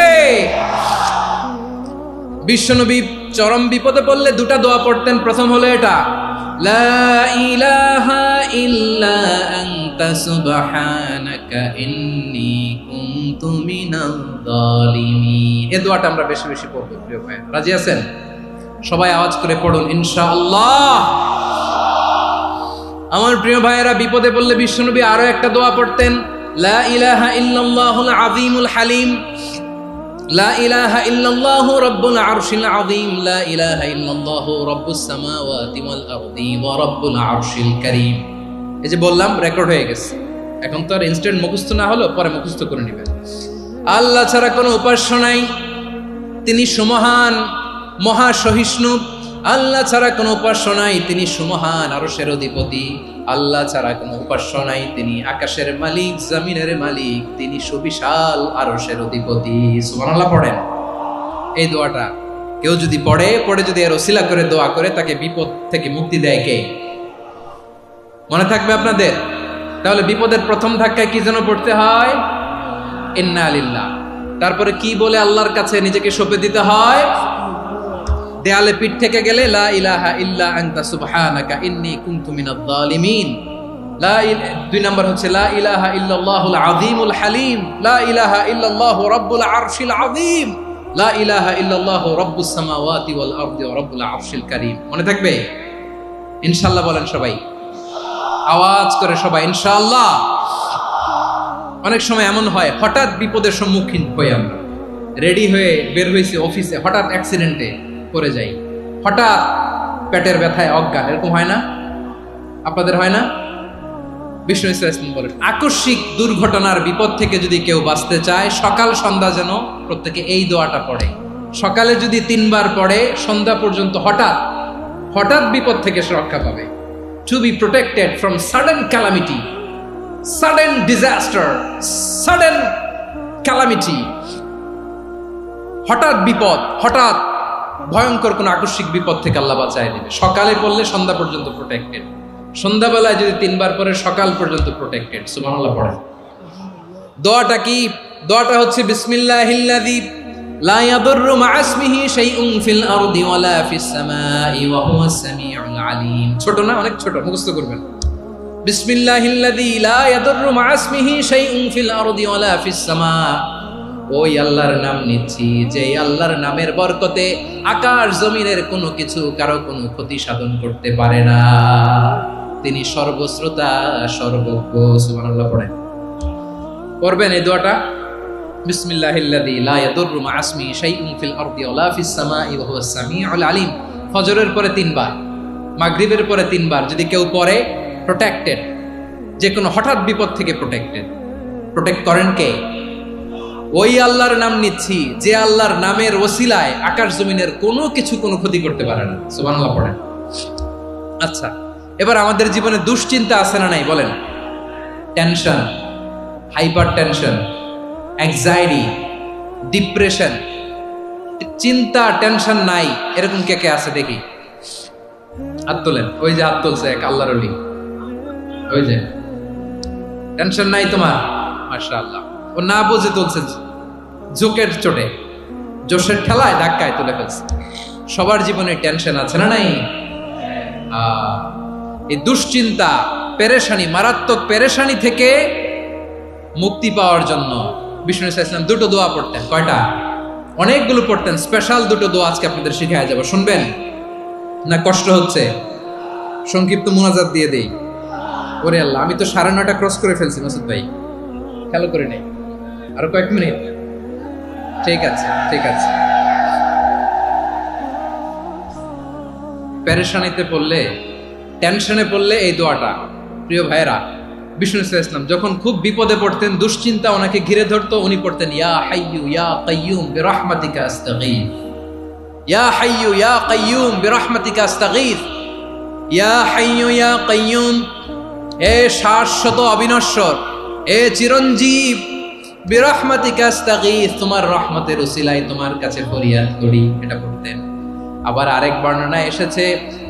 বিশ্বনবী চরম বিপদে পড়লে 2টা দোয়া পড়তেন। প্রথম হলো এটা, লা ইলাহা ইল্লা আনতা সুবহানাকা ইন্নী কুনতু মিনাজ জালিমিন। এই দোয়াটা আমরা বেশি বেশি পড়ব প্রিয় ভাই। রাজি আছেন? সবাই আওয়াজ করে পড়ুন ইনশাআল্লাহ। আমার প্রিয় ভাইয়েরা, বিপদে পড়লে বিশ্বনবী আরো একটা দোয়া পড়তেন, লা ইলাহা ইল্লাল্লাহুল আযীমুল হালিম, লা ইলাহা ইল্লাল্লাহু রাব্বুল আরশিল আযীম, লা ইলাহা ইল্লাল্লাহু রাব্বুস সামাওয়াতি ওয়াল আরদি ওয়া রাব্বুল আরশিল কারীম। এই যে বললাম, রেকর্ড হয়ে গেছে। এখন তো আর ইনস্ট্যান্ট মুখস্থ না হলো, পরে মুখস্থ করে নেবেন। আল্লাহ ছাড়া কোনো উপাস্য নাই, তিনি সুমহান, মহা সহিষ্ণু। আল্লাহ ছাড়া কোনো উপাস্য নাই, তিনি সুমহান, আরশের অধিপতি। আল্লাহ ছাড়া কোনো উপাস্য নাই, তিনি আকাশের মালিক, জমিনের মালিক, তিনি সুবিশাল, আরশের অধিপতি। সুবহানাল্লাহ পড়েন। এই দোয়াটা কেউ যদি পড়ে যদি এর ওসিলা করে দোয়া করে, তাকে বিপদ থেকে মুক্তি দেয় কে? মনে থাকবে আপনাদের? তাহলে বিপদের প্রথম ধাক্কায় কি যেন পড়তে হয়? ইন্না লিল্লাহ। তারপরে কি বলে আল্লাহর কাছে নিজেকে সঁপে দিতে হয়? দেয়ালে পিঠ থেকে গেলে লা ইলাহা ইল্লা আনতা সুবহানাকা ইন্নী কুনতু মিনাজ জালিমিন। 2 নাম্বার হচ্ছে লা ইলাহা ইল্লাল্লাহুল আযীমুল হালিম, লা ইলাহা ইল্লাল্লাহু রাব্বুল আরশিল আযীম, লা ইলাহা ইল্লাল্লাহু রাব্বুস সামাওয়াতি ওয়াল আরদি ওয়া রাব্বুল আরশিল কারীম। মনে থাকবে? ইনশাআল্লাহ বলেন সবাই, আওয়াজ করে সবাই ইনশাআল্লাহ। অনেক সময় এমন হয়, হঠাৎ বিপদের সম্মুখীন হই আমরা, রেডি হয়ে বের হয়েছি অফিসে, হঠাৎ অ্যাক্সিডেন্টে পড়ে যাই, হঠাৎ পেটের ব্যথায় অজ্ঞান, এরকম হয় না? আপনাদের হয় না? বিষ্ণু ইসলাম বলেন, আকস্মিক দুর্ঘটনার বিপদ থেকে যদি কেউ বাঁচতে চায়, সকাল সন্ধ্যা যেন প্রত্যেকে এই দোয়াটা পড়ে। সকালে যদি 3 বার পড়ে, সন্ধ্যা পর্যন্ত হঠাৎ বিপদ থেকে সে রক্ষা পাবে। To be protected from sudden calamity, sudden disaster, sudden calamity, হঠাৎ বিপদ, হঠাৎ ভয়ঙ্কর কোন আকস্মিক বিপদ থেকে আল্লাহ বাঁচায় দিবে। সকালে পড়লে সন্ধ্যা পর্যন্ত প্রোটেক্টেড, সন্ধ্যাবেলায় যদি 3 বার পরে সকাল পর্যন্ত প্রোটেক্টেড। সুবহানাল্লাহ পড়েন। দোয়াটা কি? দোয়াটা হচ্ছে বিসমিল্লাহিল্লাযী লা ইয়াদুররু মা ইসমিহি শাইউন ফিল আরদি ওয়ালা ফিস সামাই ওয়া হুয়াস সামিউল আলিম। ছোট না, অনেক ছোট, মুখস্থ করবেন। বিসমিল্লাহিল্লাযী লা ইয়াদুররু মা ইসমিহি শাইউন ফিল আরদি ওয়ালা ফিস সামা। ওই আল্লাহর নাম নিচ্ছি যে আল্লাহর নামের বরকতে আকাশ জমিনের কোনো কিছু কারো কোনো ক্ষতি সাধন করতে পারে না। তিনি সর্বশ্রোতা, সর্বজ্ঞ। সুবহানাল্লাহ পড়েন, পড়বেন এই দোয়াটা। বিসমিল্লাহিল্লাযী লা ইয়াদুররু মা ইসমিহি শাইউন ফিল আরদি ওয়ালা ফিস সামাই ওয়া হুয়াস সামিউল আলিম। ফজরের পরে 3 বার, মাগরিবের পরে 3 বার যদি কেউ পড়ে, প্রোটেক্টেড, যে কোনো হঠাৎ বিপদ থেকে প্রোটেক্টেড। প্রোটেক্ট করেন কে? ওই আল্লাহর নাম নিচ্ছি যে আল্লাহর নামের ওসিলায় আকাশ জমিনের কোনো কিছু কোনো ক্ষতি করতে পারে না। সুবহানাল্লাহ পড়েন। আচ্ছা, এবার আমাদের জীবনে দুশ্চিন্তা আছে না নাই বলেন? Tension, hyper tension, anxiety, depression, চিন্তা, টেনশন নাই এরকম কে কে আছে দেখি, হাত তোলেন। ওই যে হাত তুলছে এক আল্লাহর ওলি, ওই যে টেনশন নাই তোমার, মাশাআল্লাহ। ও না বুঝে তুলছে, জোকের চোটে, জোশের ঠেলায় ধাক্কায় তুলে ফেলছে। সবার জীবনে টেনশন আছে না নাই? এই দুশ্চিন্তা, পেরেশানি, মারাত্মক পেরেশানি থেকে মুক্তি পাওয়ার জন্য বিষ্ণু ইসলাম 2টো দোয়া পড়তেন। কয়টা? অনেকগুলো পড়তেন। স্পেশাল 2টো দোয়া আজকে আপনাদের শিখায় যাব, শুনবেন না? কষ্ট হচ্ছে? সংক্ষিপ্ত মুনাজাত দিয়ে দেই। ওরে আল্লাহ, আমি তো 9:30 ক্রস করে ফেলছি মাসুদ ভাই, খেয়াল করে নেই। আরো কয়েক মিনিট, ঠিক আছে, ঠিক আছে। পেরেশানিতে পড়লে, টেনশনে পড়লে এই দোয়াটা, প্রিয় ভাইরা, বিষ্ণু ইসলাম যখন খুব বিপদে পড়তেন, দুশ্চিন্তা ওনাকে ঘিরে ধরতো, উনি পড়তেন ইয়া হাইয়ু ইয়া কাইয়ুম বিরহমাতিকা আস্তাগীথ, ইয়া হাইয়ু ইয়া কাইয়ুম বিরহমাতিকা আস্তাগীথ, ইয়া হাইয়ু ইয়া কাইয়ুম, এ শাশ্বত অবিনশ্বর, এ চিরঞ্জীব, বিরহমাতিকা আস্তাগীথ, তোমার রহমতের উসিলায় তোমার কাছে ফরিয়াদ করি। এটা পড়তেন। আবার আরেক বর্ণনায় এসেছে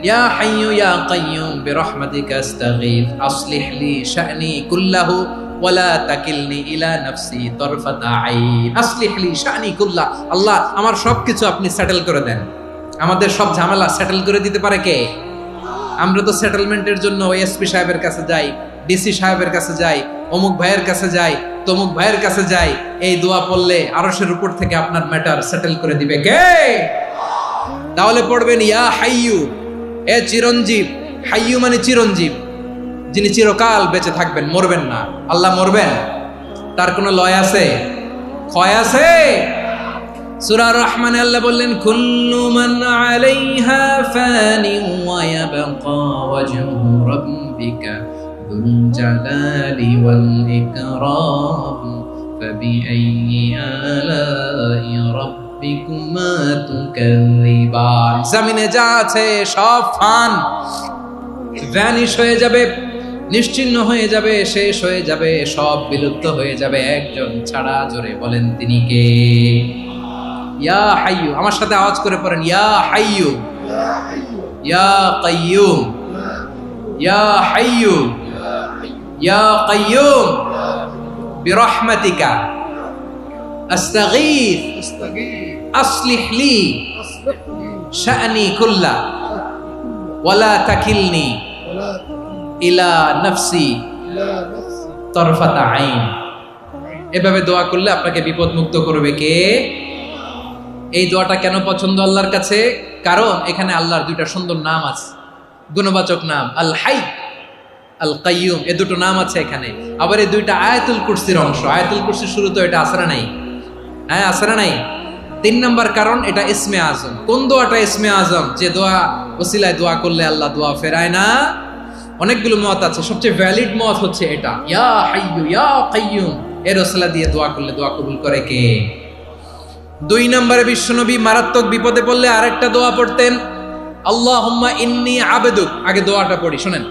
ইয়া হাইয়ু ইয়া কাইয়ুম বিরহমাতিকা আস্তাগীথ আসলিহ লি শা'নি কুল্লাহু ওয়ালা তাকিলনি ইলা নাফসি তারফাতা আইন। আসলিহ লি শা'নি কুল্লাহ, আল্লাহ আমার সবকিছু আপনি সেটেল করে দেন। আমাদের সব ঝামেলা সেটেল করে দিতে পারে কে? আমরা তো সেটেলমেন্টের জন্য এসপি সাহেবের কাছে যাই, ডিসি সাহেবের কাছে যাই, অমুক ভাইয়ের কাছে যাই, তমুক ভাইয়ের কাছে যাই। এই দোয়া পড়লে আরশের উপর থেকে আপনার ম্যাটার সেটেল করে দিবে কে? তাহলে পড়বেন ইয়া হাইয়ু, এ চিরঞ্জীব। হাইয়ু মানে চিরঞ্জীব, যিনি চিরকাল বেঁচে থাকবেন, মরবেন না। আল্লাহ মরবেন? তার কোনো লয় আছে? ক্ষয় আছে? সূরা রহমানে আল্লাহ বললেন কুল্লু মান আলাইহা ফানি ওয়া ইয়াবকা ওয়াজহু রাব্বিকা যুল জালালি ওয়াল ইকরাম ফাবিআইয়ি আলাই রাব্বিকুমা তুকাযিবান। জমিনে যা আছে সব ফান, ভ্যানিশ হয়ে যাবে, নিশ্চিহ্ন হয়ে যাবে, শেষ হয়ে যাবে, সব বিলুপ্ত হয়ে যাবে একজন ছাড়া। জোরে বলেন তিনি কে? ইয়া হাইয়ু। আমার সাথে আওয়াজ করে পড়েন ইয়া হাইয়ু ইয়া কাইয়ুম ইয়া হাইয়ু ইয়া কাইয়ুম বিরহমাতিকা আস্তাগীথ আসলিহ লি শা'নি কুল্লা ওয়ালা তাকিলনি ইলা নাফসি তারফাতা আইন। এভাবে দোয়া করলে আপনাকে বিপদ মুক্ত করবে কে? এই দোয়াটা কেন পছন্দ আল্লাহর কাছে? কারণ এখানে আল্লাহর 2টা সুন্দর নাম আছে, গুণবাচক নাম, আল হাই, আল কাইয়ুম। এই 2টো নাম আছে এখানে। আবার এই 2টা আয়াতুল কুরসির অংশ। আয়াতুল কুরসির শুরু তো এটা আসরা নাই? হ্যাঁ, আসরা নাই। 3 নম্বর কারণ এটা ইসমে আজম। কোন দোয়াটা ইসমে আজম? যে দোয়া ওসিলায় দোয়া করলে আল্লাহ দোয়া ফেরায় না। অনেকগুলো মত আছে, সবচেয়ে ভ্যালিড মত হচ্ছে এটা, ইয়া হাইয়ু ইয়া কাইয়ুম। এর ওসিলা দিয়ে দোয়া করলে দোয়া কবুল করে কে? 2 নম্বরে বিশ্বনবী মারাত্মক বিপদে পড়লে আরেকটা দোয়া পড়তেন, আল্লাহুম্মা ইন্নী আবদুক। আগে দোয়াটা পড়ি, শুনেন।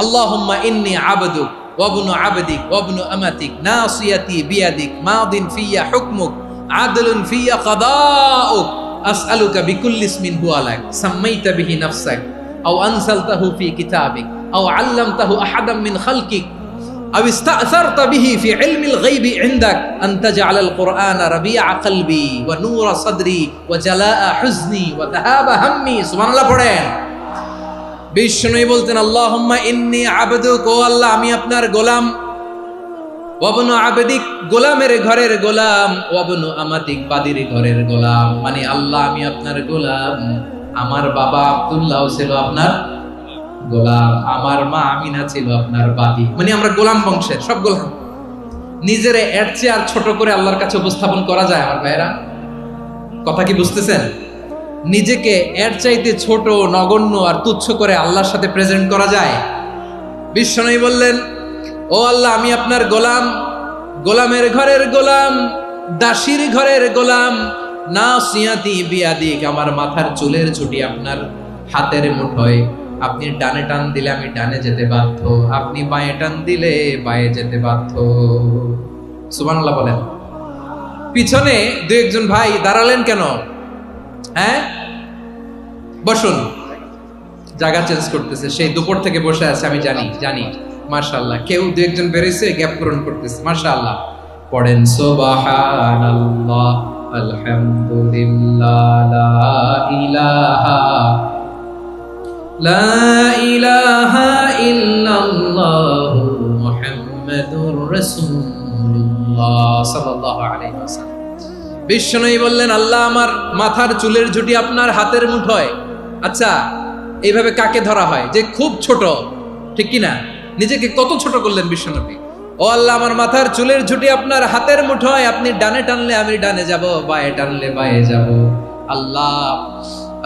আল্লাহুম্মা ইন্নী আবদুক ওয়া ইবনু আবদিক ওয়া ইবনু আমাতিক নাসিয়াতি বিয়াদিক মাদিন ফিয়া হুকমুক আদলুন ফিয়া কাদাউক আসআলুকা বিকুল্লি ইসমিন হুয়া লাক সাম্মাইতা বিহি নাফসাক আও আনসালতাহু ফি কিতাবিক আও আল্লামতাহু আহাদাম মিন খালকিক আও ইস্তাআসারতা বিহি ফি ইলমিল গায়বি ইনদাক আন তাজআলাল কুরআনা রাবিআ কলবি ওয়া নূরা সাদরি ওয়া জালাআ হুজনি ওয়া যাহাবা হাম্মি। সুবহানাল্লাহ পড়েন। বিষ্ণুই বলতেন আল্লাহুম্মা ইন্নী আবদুক, ও আল্লাহ আমি আপনার গোলাম, ওয়াবনু আবদিক গোলামের ঘরের গোলাম, ওয়াবনু আমাতিক বাদির ঘরের গোলাম। মানে আল্লাহ আমি আপনার গোলাম, আমার বাবা আব্দুল্লাহ ছিল আপনার গোলাম, আমার মা আমিনা ছিল আপনার বাদী। মানে আমরা গোলাম বংশের সব গোলাম। নিজেরে এর চেয়ে আর ছোট করে আল্লাহর কাছে উপস্থাপন করা যায় আমার ভাইরা? কথা কি বুঝতেছেন? নিজেকে এর চাইতে ছোট, নগণ্য আর তুচ্ছ করে আল্লাহর সাথে প্রেজেন্ট করা যায়? বিশ্বনবী বললেন ও আল্লাহ আমি আপনার গোলাম, গোলামের ঘরের গোলাম, দাসীর ঘরের গোলাম। নাসিয়াতি বিয়াদিক, আমার মাথার চুলের ছুটি আপনার হাতের মুঠোয়। আপনি ডানে টান দিলে আমি ডানে যেতে বাধ্য, আপনি বাঁয়ে টান দিলে বাঁয়ে যেতে বাধ্য। সুবহানাল্লাহ বলেন। পিছনে দুই একজন ভাই দাঁড়ালেন কেন? হ্যাঁ, বসুন। জায়গা চেঞ্জ করতেছে, সেই দুপুর থেকে বসে আছে আমি জানি। মাশাআল্লাহ, কেউ দুই একজন বেরিয়েছে, গ্যাপ পূরণ করতেছে। মাশাআল্লাহ পড়েন সুবহানাল্লাহ আলহামদুলিল্লাহ লা ইলাহা ইল্লাল্লাহু মুহাম্মাদুর রাসূলুল্লাহ সাল্লাল্লাহু আলাইহি ওয়াসাল্লাম। বিশ্বনবী বললেন আল্লাহ আমার মাথার চুলের ঝুঁটি আপনার হাতের মুঠোয়। আচ্ছা, এইভাবে কাকে ধরা হয়? যে খুব ছোট, ঠিক কি না? নিজেকে কত ছোট করলেন বিশ্বনবী। ও আল্লাহ আমার মাথার চুলের ঝুঁটি আপনার হাতের মুঠোয়, আপনি ডানে টানলে আমি ডানে যাব, বাঁয়ে টানলে বাঁয়ে যাব। আল্লাহ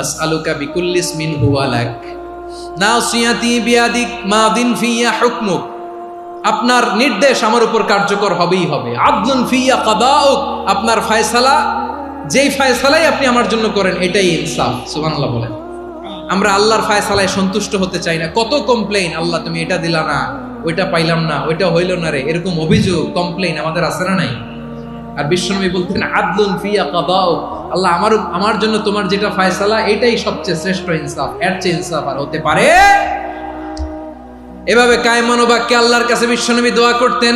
আসআলুকা বিকুল্লি ইসমিন হুয়া লাক নাসিয়াতি বিয়াদিক মাদিন ফিয়া হুকমুক, আপনার নির্দেশ আমার উপর কার্যকর হবেই হবে। আদলুন ফিয়া কাদাউক, আপনার ফয়সালা, যেই ফয়সালাই আপনি আমার জন্য করেন এটাই ইনসাফ। সুবহানাল্লাহ বলেন। আমরা আল্লাহর ফয়সালায় সন্তুষ্ট হতে চাই না। কত কমপ্লেইন, আল্লাহ তুমি এটা দিলা না, ওইটা পাইলাম না, ওইটা হইল না রে, এরকম অভিযোগ কমপ্লেইন আমাদের আছে না নাই? আর বিশ্বনবী বলতেন আদলুন ফিয়া কাদাউক, আল্লাহ আমার জন্য তোমার যেটা ফয়সালা এটাই সবচেয়ে শ্রেষ্ঠ ইনসাফ, এর চেয়ে ইনসাফ আর হতে পারে? এভাবে কায়মান বাক্যে আল্লাহর কাছে বিশ্বনবী দোয়া করতেন।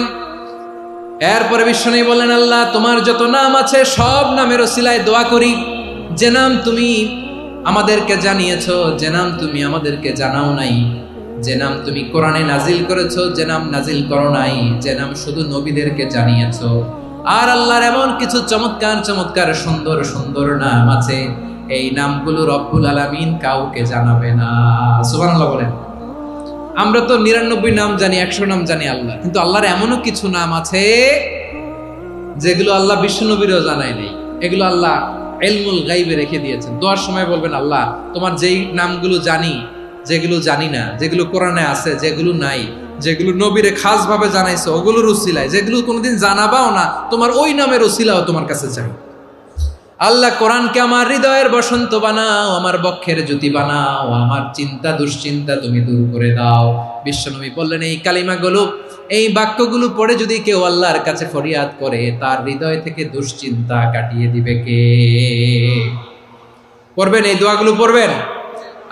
এরপরে বিশ্বনবী বললেন আল্লাহ তোমার যত নাম আছে সব নামের ওসিলায় দোয়া করি, যে নাম তুমি আমাদেরকে জানিয়েছো, যে নাম তুমি আমাদেরকে জানাও নাই, যে নাম তুমি কোরআনে নাজিল করেছো, যে নাম নাজিল করো নাই, যে নাম শুধু নবীদেরকে জানিয়েছো। আর আল্লাহর এমন কিছু চমৎকার চমৎকার সুন্দর সুন্দর নাম আছে, এই নামগুলো রব্বুল আলামিন কাউকে জানাবে না। সুবহানাল্লাহ বলেন। আমরা তো 99 নাম জানি, 100 নাম জানি আল্লাহ, কিন্তু আল্লাহর এমনও কিছু নাম আছে যেগুলো আল্লাহ বিশ্বনবীরও জানায় নাই। এগুলো আল্লাহ ইলমুল গায়বে রেখে দিয়েছেন। দোয়ার সময় বলবেন আল্লাহ তোমার যেই নামগুলো জানি, যেগুলো জানি না, যেগুলো কোরআনে আছে, যেগুলো নাই, যেগুলো নবীরে খাস ভাবে জানাইছো ওগুলোর উসিলায়, যেগুলো কোনোদিন জানাবাও না তোমার ওই নামের উসিলাও তোমার কাছে চাই। আল্লাহ কোরআনকে আমার হৃদয়ের বসন্ত বানাও, আমার বক্ষের জ্যোতি বানাও, আমার চিন্তা দুশ্চিন্তা তুমি দূর করে দাও। বিশ্বনবী বললেন এই কালিমাগুলো, এই বাক্যগুলো পড়ে যদি কেউ আল্লাহর কাছে ফরিয়াদ করে তার হৃদয় থেকে দুশ্চিন্তা কাটিয়ে দিবে কে? পড়বেন, এই দোয়াগুলো পড়বেন।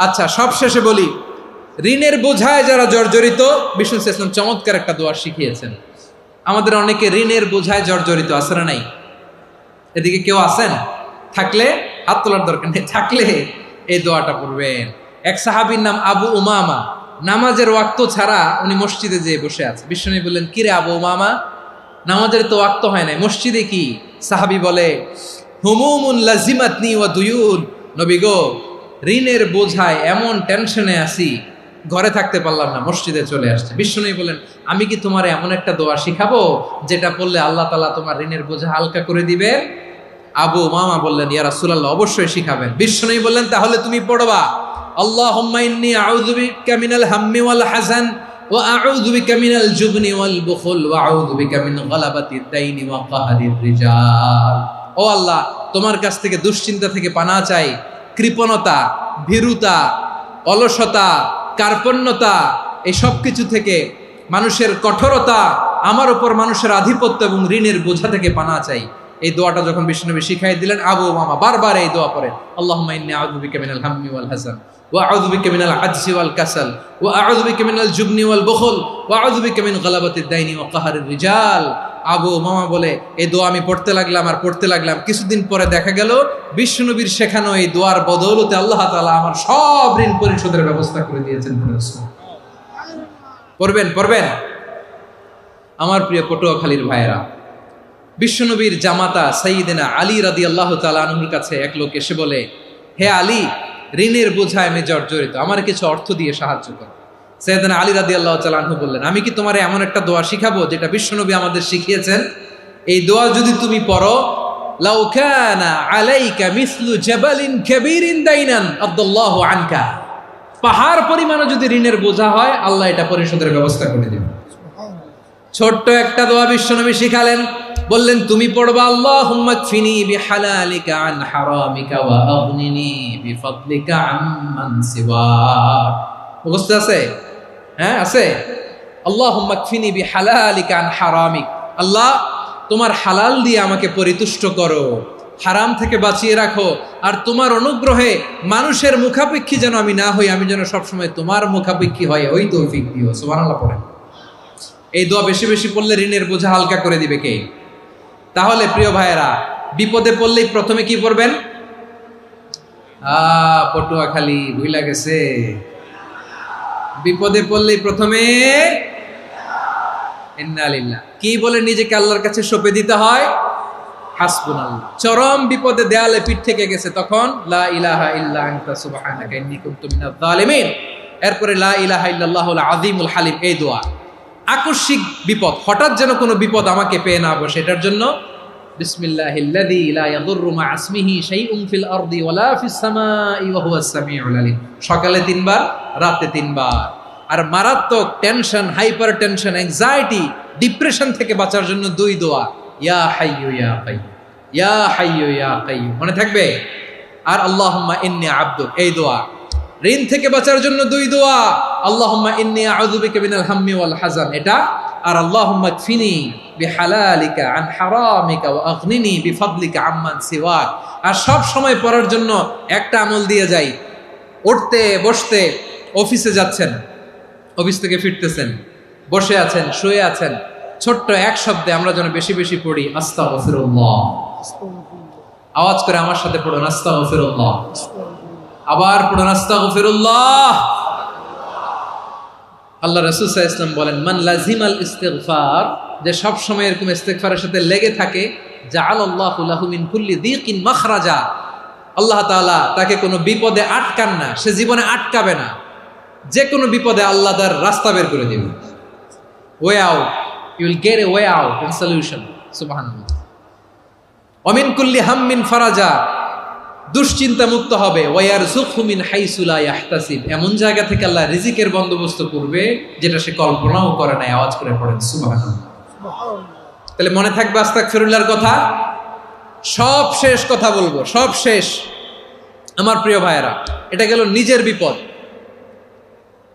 আচ্ছা, সব শেষে বলি, ঋণের বোঝায় যারা জর্জরিত, বিষ্ণু ইসলাম চমৎকার একটা দোয়া শিখিয়েছেন। আমাদের অনেকে ঋণের বোঝায় জর্জরিত, আছে না নাই? এদিকে কেউ আছেন? থাকলে হাত তোলার দরকার নেই, থাকলে এই দোয়াটা পড়বেন। এক সাহাবীর নাম আবু উমামা, নামাজের ওয়াক্ত ছাড়া উনি মসজিদে যেয়ে বসে আছে। বিশ্বনবী বললেন কি রে আবু উমামা, নামাজের তো ওয়াক্ত হয় নাই, মসজিদে কি? সাহাবী বলে হুমুমুন লাজিমাতনি ওয়া দুয়ুন, নবী গো ঋণের বোঝায় এমন টেনশনে আছি, ঘরে থাকতে পারলাম না, মসজিদে চলে আসছে। বিশ্বনবী বলেন আমি কি তোমার এমন একটা দোয়া শিখাবো যেটা পড়লে আল্লাহ তাআলা তোমার ঋণের বোঝা হালকা করে দিবে? আবু উমামা বললেন ইয়া রাসূলুল্লাহ অবশ্যই শিখাবেন। বিশ্বনবী বললেন তাহলে তুমি পড়বা আল্লাহুম্মা ইন্নী আউযু বিকা মিনাল হাম্মি ওয়াল হাযান ওয়া আউযু বিকা মিনাল জুবনি ওয়াল বুখল ওয়া আউযু বিকা মিন গালাবাতিদ দাইনি ওয়া কাহরির রিজাল। ও আল্লাহ তোমার কাছ থেকে দুশ্চিন্তা থেকে পানাহ চাই, কৃপণতা, ভীরুতা, অলসতা, কার্পণ্যতা, এই সব কিছু থেকে, মানুষের কঠোরতা, আমার উপর মানুষের আধিপত্য এবং ঋণের বোঝা থেকে পানাহ চাই। এই দোয়াটা যখন বিশ্বনবী শিখাই দিলেন, আবু উমামা বারবার এই দোয়া পড়েন আল্লাহুম্মা ইন্নী আউযু বিকা মিনাল হাম্মি ওয়াল হাযান ওয়া আউযু বিকা মিনাল আজজি ওয়াল কাসাল ওয়া আউযু বিকা মিনাল জুবনি ওয়াল বুখল ওয়া আউযু বিকা মিন গালাবাতিদ দাইনি ওয়া কাহরির রিজাল। আবু মামা বলে এই দোয়া আমি পড়তে লাগলাম। কিছুদিন পরে দেখা গেল বিশ্বনবীর শেখানো এই দোয়ার বদৌলতে আল্লাহ তাআলা আমার সব ঋণ পরিশোধের ব্যবস্থা করে দিয়েছেন। পড়বেন। আমার প্রিয় পটুয়াখালীর ভাইয়েরা, বিশ্বনবীর জামাতা সাইয়্যিদিনা আলী রাদিয়াল্লাহু তাআলা আনহুর কাছে এক লোক এসে বলে, হে আলী, ঋণের বোঝায় আমি জর্জরিত, আমার কিছু অর্থ দিয়ে সাহায্য করো। সাইয়্যিদিনা আলী রাদিয়াল্লাহু তাআলা আনহু বললেন, আমি কি তোমারে এমন একটা দোয়া শিখাবো যেটা বিশ্বনবী আমাদের শিখিয়েছেন? এই দোয়া যদি তুমি পড়ো, লাউ কানা আলাইকা মিসলু জাবালিন কাবীরিন দাইনান আদাল্লাহু আনকা, পাহাড় পরিমাণও যদি ঋণের বোঝা হয় আল্লাহ এটা পরিশোধের ব্যবস্থা করে দেবেন। ছোট্ট একটা দোয়া বিশ্বনবী শিখালেন, বললেন তুমি পড়বা আল্লাহুম্মা কফিনি বিহালালিকা আন হারামিকা ওয়া আগনিনি বিফাদলিকা আম্মান সিওয়াক। মুখস্থ আছে? হ্যাঁ আছে। আল্লাহুম্মা কফিনি বিহালালিকা আন হারামিক, আল্লাহ তোমার হালাল দিয়ে আমাকে পরিতুষ্ট করো, হারাম থেকে বাঁচিয়ে রাখো, আর তোমার অনুগ্রহে মানুষের মুখাপেক্ষী যেন আমি না হই, আমি যেন সবসময় তোমার মুখাপেক্ষী হয়, ওই তৌফিক দিও। সুবহানাল্লাহ পড়েন। এই দোয়া বেশি বেশি পড়লে ঋণের বোঝা হালকা করে দিবে কে? তাহলে প্রিয় ভাইয়েরা, বিপদে পড়লেই প্রথমে কি পড়বেন? পটুয়াখালী ভুইলা গেছে। বিপদে পড়লেই প্রথমে ইন্না লিল্লাহ কি বলে নিজেকে আল্লাহর কাছে সঁপে দিতে হয়? হাসবুনাল্লাহ। চরম বিপদে দেয়ালে পিঠ থেকে গেছে, তখন লা ইলাহা ইল্লা আনতা সুবহানাকা ইন্নী কুনতু মিনাজ জালিমিন। এরপরে লা ইলাহা ইল্লাল্লাহুল আযীমুল হালিম, এই দোয়া। আকস্মিক বিপদ, হঠাৎ যেন কোনো বিপদ আমাকে পেয়ে না বসে, এটার জন্য বিসমিল্লাহিল্লাযী লা ইয়াদুররু মা ইসমিহি শাইউন ফিল আরদি ওয়ালা ফিস সামাই ওয়া হুয়াস সামিউল আলীম। সকালে 3 বার, রাতে 3 বার। আর মারাত্মক tension, hyper tension, anxiety, depression থেকে বাঁচার জন্য 2 দোয়া, ইয়া হাইয়্যু ইয়া কাইয়্যুম, ইয়া হাইয়্যু ইয়া কাইয়্যুম, মনে থাকবে? আর আল্লাহুম্মা ইন্নী আবদুক, এই দোয়া। ঋণ থেকে বাঁচার জন্য 2 দোয়া, আল্লাহুম্মা ইন্নী আউযু বিকা মিনাল হাম্মি ওয়াল হাযান, এটা। আর আল্লাহুম্মা কফিনি বিহালালিকা আন হারামিকা ওয়া আগনিনি বিফাদলিকা আম্মান সিওয়াক। আর সব সময় পড়ার জন্য একটা আমল দিয়ে যাই, উঠতে বসতে, অফিসে যাচ্ছেন, অফিস থেকে ফিরতেছেন, বসে আছেন, শুয়ে আছেন, ছোট্ট এক শব্দে আমরা যেন বেশি বেশি পড়ি আস্তাগফিরুল্লাহ। আওয়াজ করে আমার সাথে পড়ুন আস্তাগফিরুল্লাহ। আবার পড়ুন আস্তাগফিরুল্লাহ। আল্লাহ রাসূল সাল্লাল্লাহু আলাইহি ওয়াসাল্লাম বলেন, মান লাজিমাল ইস্তিগফার, যে সব সময় এরকম ইস্তিগফারের সাথে লেগে থাকে, জাআলাল্লাহু লাহু মিন কুল্লি যিকিন মাখরাজা, আল্লাহ তাআলা তাকে কোনো বিপদে আটকান না, সে জীবনে আটকাবে না, যে কোনো বিপদে আল্লাহ তার রাস্তা বের করে দিবেন। Way out, you will get a way out and solution. সুবহানাল্লাহ। ওয়া মিন কুল্লি হাম্মিন ফারাজা, দুশ্চিন্তা মুক্ত হবে। ওয়ায়ারযুকহু মিন হাইসু লা ইয়াহতাসিব, এমন জায়গা থেকে আল্লাহ রিজিকের বন্দোবস্ত করবে যেটা সে কল্পনাও করে নাই। আওয়াজ করে পড়েন সুবহানাল্লাহ। তাহলে মনে থাকবে আস্তাগফিরুল্লাহর কথা। সব শেষ কথা বলবো, সব শেষ আমার প্রিয় ভাইয়েরা। এটা গেল নিজের বিপদ।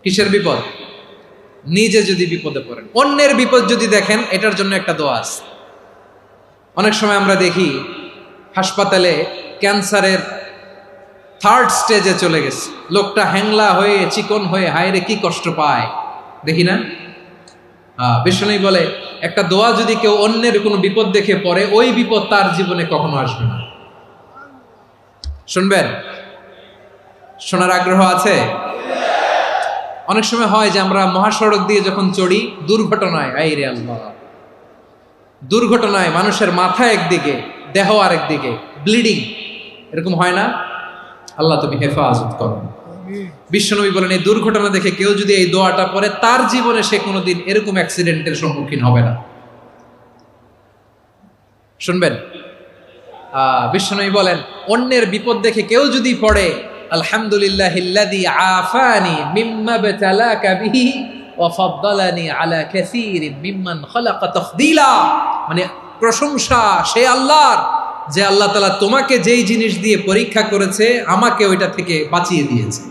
কিসের বিপদ? নিজে যদি বিপদে পড়েন। অন্যের বিপদ যদি দেখেন, এটার জন্য একটা দোয়া আছে। অনেক সময় আমরা দেখি হাসপাতালে ক্যান্সারের 3rd স্টেজে চলে গেছে, লোকটা হ্যাংলা হয়ে, চিকন হয়ে, হায়রে কি কষ্ট পায়, দেখি না? বিষ্ণু বলে একটা দোয়া যদি কেউ অন্যের কোনো বিপদ দেখে পড়ে, ওই বিপদ তার জীবনে কখনো আসবে না। শুনবেন? শোনার আগ্রহ আছে? অনেক সময় হয় যে আমরা মহাসড়ক দিয়ে যখন চড়ি, দুর্ঘটনায়, আইরে আল্লাহ, দুর্ঘটনায় মানুষের মাথা একদিকে, দেহ আরেকদিকে, ব্লিডিং, এরকম হয় না? আল্লাহ তুমি হেফাজত করো। বিশ্বনবী বলেন, এই দুর্ঘটনা দেখে কেউ যদি এই দোয়াটা পড়ে, তার জীবনে সে কোনোদিন এরকম অ্যাক্সিডেন্টের সম্মুখীন হবে না। শুনবেন? বিশ্বনবী বলেন, অন্যের বিপদ দেখে কেউ যদি পড়ে, আলহামদুলিল্লাহিল্লাযী আফানি মিম্মা বতালাকা বিহি ওয়া ফাদ্দালানি আলা কাসীরিন মিম্মান খালাকা তাফদীলা, মানে প্রশংসা সে আল্লাহর, যে আল্লাহ তাআলা তোমাকে যেই জিনিস দিয়ে পরীক্ষা করেছে, আমাকে ওইটা থেকে বাঁচিয়ে দিয়েছে।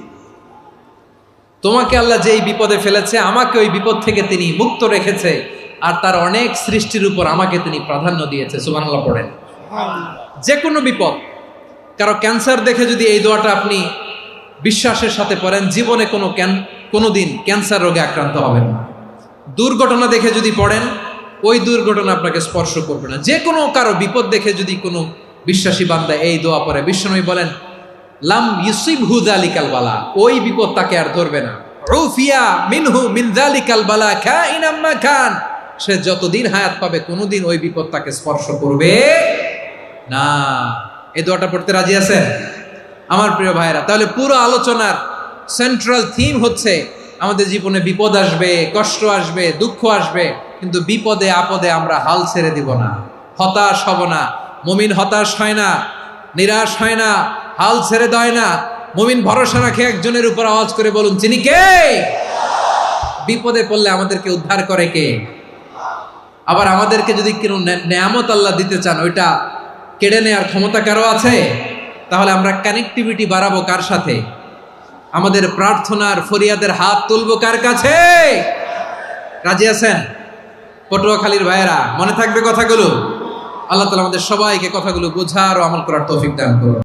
তোমাকে আল্লাহ যেই বিপদে ফেলেছে, আমাকে ওই বিপদ থেকে তিনি মুক্ত রেখেছে, আর তার অনেক সৃষ্টির উপর আমাকে তিনি প্রাধান্য দিয়েছে। সুবহানাল্লাহ পড়েন। যে কোনো বিপদ, কারো ক্যান্সার দেখে যদি এই দোয়াটা আপনি বিশ্বাসের সাথে পড়েন, জীবনে কোনোদিন ক্যান্সার রোগে আক্রান্ত হবেন না। দুর্ঘটনা দেখে যদি পড়েন, ওই দুর্ঘটনা আপনাকে স্পর্শ করবে না। যে কোনো কারো বিপদ দেখে যদি কোনো বিশ্বাসী বান্দা এই দোয়া পড়ে, বিশ্বনবী বলেন লাম ইউসিবহু যালিকাল বালা, ওই বিপদ তাকে আর ধরবে না। উফিয়া মিনহু মিন যালিকাল বালা কাইনাম মা কান, সে যতদিন হায়াত পাবে কোনোদিন ওই বিপদ তাকে স্পর্শ করবে না। এই দোয়াটা পড়তে রাজি আছেন আমার প্রিয় ভাইরা? তাহলে পুরো আলোচনার সেন্ট্রাল থিম হচ্ছে আমাদের জীবনে বিপদ আসবে, কষ্ট আসবে, দুঃখ আসবে, কিন্তু বিপদে আপদে আমরা হাল ছেড়ে দিব না, হতাশ হব না। মুমিন হতাশ হয় না, নিরাশ হয় না, হাল ছেড়ে দেয় না। মুমিন ভরসা রাখে একজনের উপর। আওয়াজ করে বলুন, তিনি কে? বিপদে পড়লে আমাদেরকে উদ্ধার করে কে? আবার আমাদেরকে যদি কোনো নেয়ামত আল্লাহ দিতে চান, ওইটা কেড়ে নেওয়ার ক্ষমতা কারো আছে? তাহলে আমরা কানেক্টিভিটি বাড়াবো কার সাথে? আমাদের প্রার্থনার ফরিয়াদের হাত তুলবো কার কাছে? রাজি আছেন পটুয়াখালীর ভাইয়েরা? মনে থাকবে কথাগুলো? আল্লাহ তাআলা আমাদের সবাইকে কথাগুলো বোঝার ও আমল করার তৌফিক দান করুন।